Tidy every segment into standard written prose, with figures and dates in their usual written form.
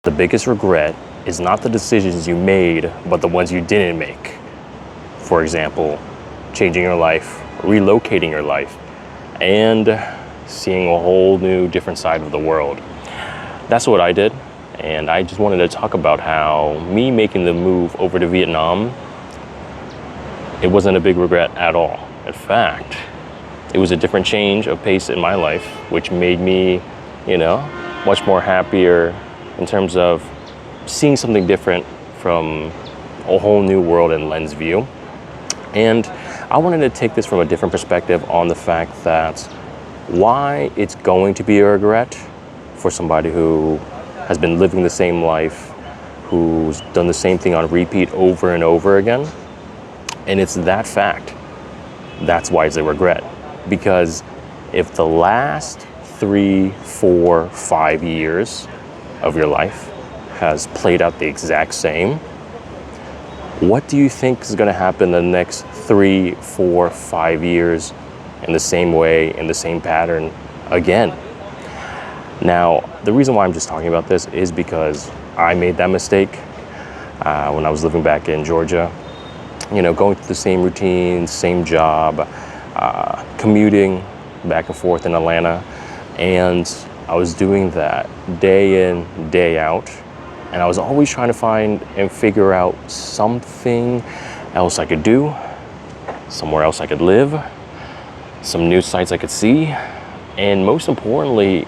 The biggest regret is not the decisions you made, but the ones you didn't make. For example, changing your life, relocating your life, and seeing a whole new different side of the world. That's what I did, and I just wanted to talk about how me making the move over to Vietnam, it wasn't a big regret at all. In fact, it was a different change of pace in my life, which made me, much more happier in terms of seeing something different from a whole new world and lens view. And I wanted to take this from a different perspective on the fact that why it's going to be a regret for somebody who has been living the same life, who's done the same thing on repeat over and over again. And it's that fact. That's why it's a regret. Because if the last 3, 4, 5 years of your life has played out the exact same, what do you think is going to happen the next 3, 4, 5 years in the same way, in the same pattern again? Now, the reason why I'm just talking about this is because I made that mistake when I was living back in Georgia. Going through the same routine, same job, commuting back and forth in Atlanta. And I was doing that day in, day out. And I was always trying to find and figure out something else I could do, somewhere else I could live, some new sights I could see, and most importantly,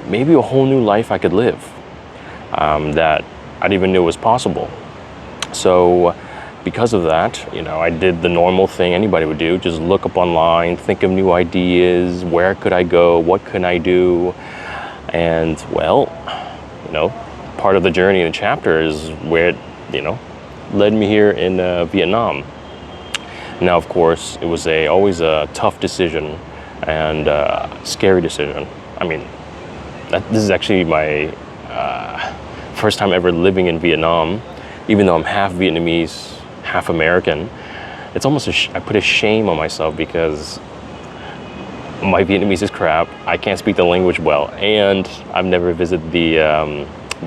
maybe a whole new life I could live that I didn't even know was possible. So because of that, I did the normal thing anybody would do, just look up online, think of new ideas, where could I go, what can I do? And well, part of the journey in the chapter is where it, led me here in Vietnam. Now, of course, it was always a tough decision and scary decision. I mean, this is actually my first time ever living in Vietnam, even though I'm half Vietnamese, half American. It's almost I put a shame on myself because my Vietnamese is crap. I can't speak the language well, and I've never visited the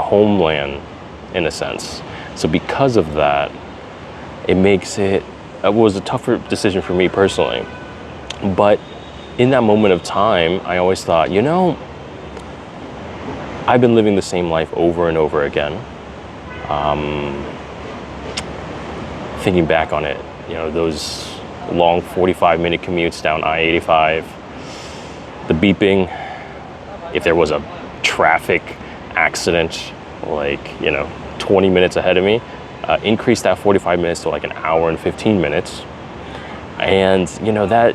homeland in a sense. So because of that, it was a tougher decision for me personally. But in that moment of time, I always thought, I've been living the same life over and over again. Thinking back on it, those long 45-minute commutes down I-85, the beeping, if there was a traffic accident, 20 minutes ahead of me, increased that 45 minutes to like an hour and 15 minutes. And, that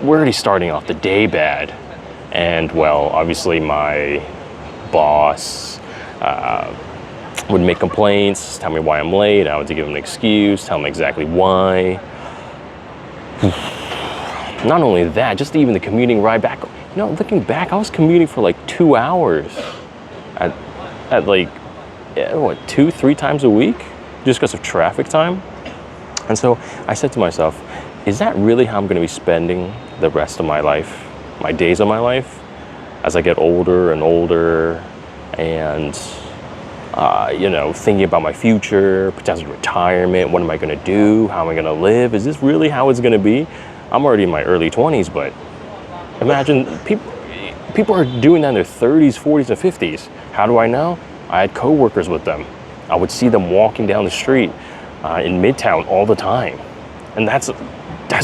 we're already starting off the day bad. And well, obviously my boss would make complaints, tell me why I'm late. I would give him an excuse, tell him exactly why. Not only that, just even the commuting ride back. Looking back, I was commuting for 2 hours at 2, 3 times a week just because of traffic time. And so I said to myself, is that really how I'm going to be spending the rest of my life, my days of my life, as I get older and older and thinking about my future, potential retirement, what am I going to do, how am I going to live? Is this really how it's going to be? I'm already in my early 20s, but imagine people are doing that in their 30s, 40s, and 50s. How do I know? I had coworkers with them. I would see them walking down the street in Midtown all the time. And that's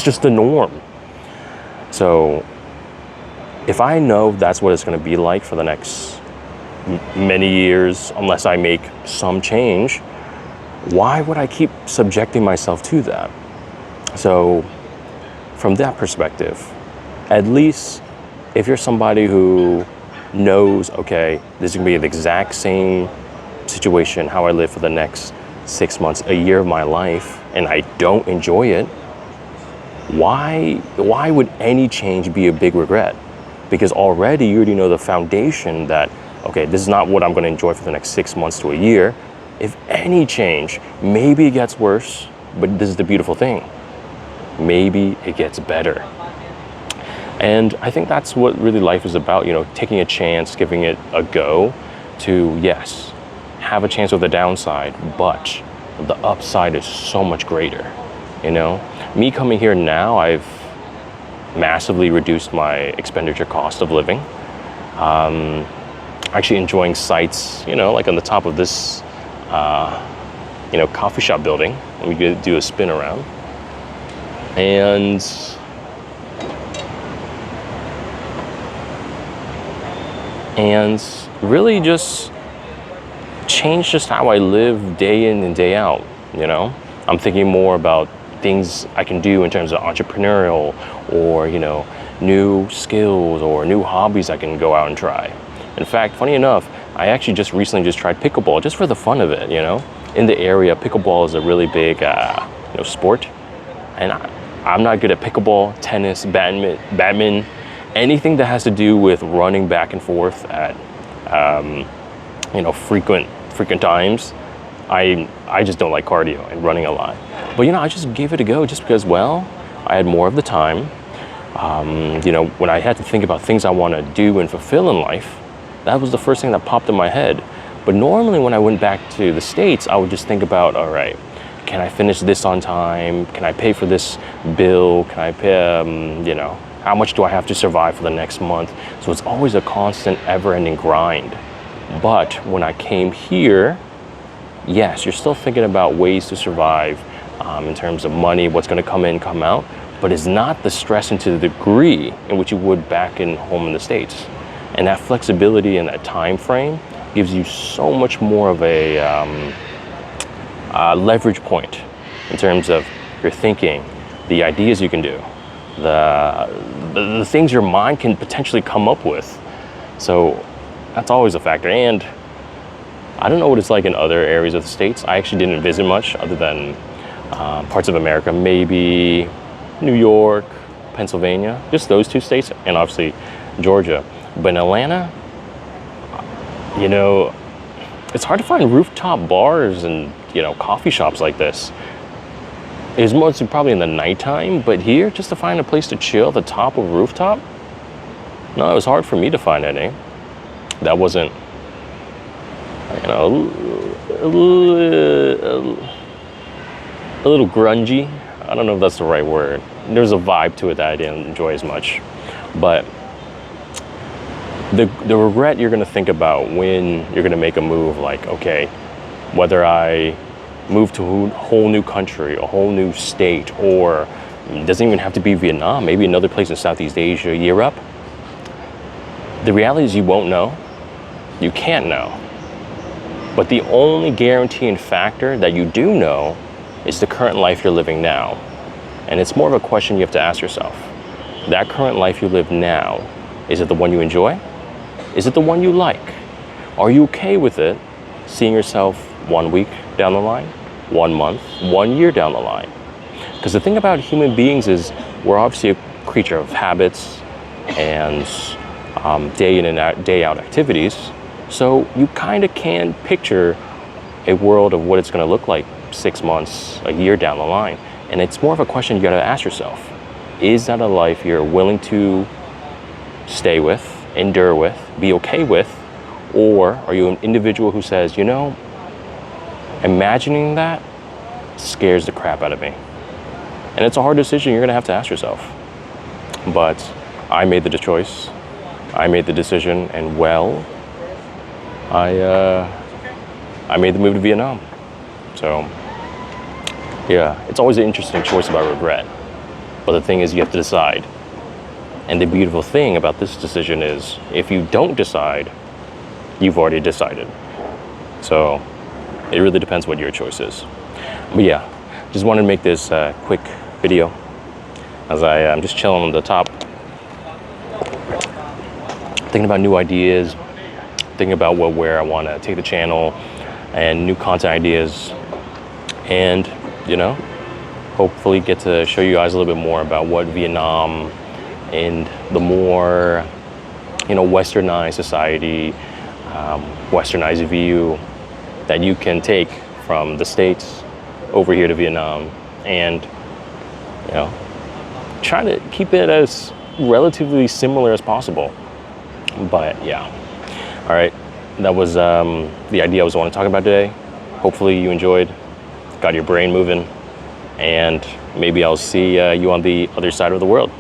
just the norm. So if I know that's what it's going to be like for the next many years, unless I make some change, why would I keep subjecting myself to that? So from that perspective, at least if you're somebody who knows, okay, this is going to be the exact same situation, how I live for the next 6 months, a year of my life, and I don't enjoy it, why would any change be a big regret? Because already you already know the foundation that, okay, this is not what I'm going to enjoy for the next 6 months to a year. If any change, maybe it gets worse, but this is the beautiful thing. Maybe it gets better. And I think that's what really life is about, taking a chance, giving it a go to, yes, have a chance with the downside, but the upside is so much greater. You know, me coming here now, I've massively reduced my expenditure cost of living. Actually enjoying sites, you know, like on the top of this, you know, coffee shop building. We could do a spin around. And really just change just how I live day in and day out, you know? I'm thinking more about things I can do in terms of entrepreneurial or, you know, new skills or new hobbies I can go out and try. In fact, funny enough, I actually just recently tried pickleball just for the fun of it, you know? In the area, pickleball is a really big, you know, sport. And I'm not good at pickleball, tennis, badminton, anything that has to do with running back and forth at, you know, frequent times. I just don't like cardio and running a lot. But, you know, I just gave it a go just because, well, I had more of the time. You know, when I had to think about things I want to do and fulfill in life, that was the first thing that popped in my head. But normally when I went back to the States, I would just think about, all right, can I finish this on time? Can I pay for this bill? Can I pay, you know, how much do I have to survive for the next month? So it's always a constant, ever-ending grind. But when I came here, yes, you're still thinking about ways to survive in terms of money, what's going to come in, come out, but it's not the stress into the degree in which you would back in home in the States. And that flexibility and that time frame gives you so much more of a leverage point in terms of your thinking, the ideas you can do, the things your mind can potentially come up with. So that's always a factor. And I don't know what it's like in other areas of the States. I actually didn't visit much other than parts of America, maybe New York, Pennsylvania, just those two states, and obviously Georgia. But in Atlanta, you know, it's hard to find rooftop bars and, you know, coffee shops like this. It's mostly probably in the nighttime, but here, just to find a place to chill at the top of a rooftop, no, it was hard for me to find any. That wasn't, you know, a little grungy. I don't know if that's the right word. There's a vibe to it that I didn't enjoy as much. But the regret you're going to think about when you're going to make a move, like, okay, whether I move to a whole new country, a whole new state, or it doesn't even have to be Vietnam, maybe another place in Southeast Asia, Europe. The reality is you won't know. You can't know. But the only guaranteeing factor that you do know is the current life you're living now. And it's more of a question you have to ask yourself. That current life you live now, is it the one you enjoy? Is it the one you like? Are you okay with it seeing yourself 1 week down the line, 1 month, 1 year down the line? Because the thing about human beings is we're obviously a creature of habits and day in and day out activities. So you kind of can picture a world of what it's going to look like 6 months, a year down the line. And it's more of a question you got to ask yourself. Is that a life you're willing to stay with, endure with, be okay with? Or are you an individual who says, you know, imagining that scares the crap out of me? And it's a hard decision you're going to ask yourself. But I made the choice. I made the decision, and well, I made the move to Vietnam. So, yeah, it's always an interesting choice about regret. But the thing is, you have to decide. And the beautiful thing about this decision is, if you don't decide, you've already decided. So, it really depends what your choice is. But yeah, just wanted to make this quick video as I'm just chilling on the top, thinking about new ideas, thinking about where I want to take the channel and new content ideas, and, you know, hopefully get to show you guys a little bit more about what Vietnam and the more, you know, westernized society, westernized view that you can take from the States over here to Vietnam, and, you know, try to keep it as relatively similar as possible. But yeah, all right, that was the idea I was want to talk about today. Hopefully you enjoyed, got your brain moving, and maybe I'll see you on the other side of the world.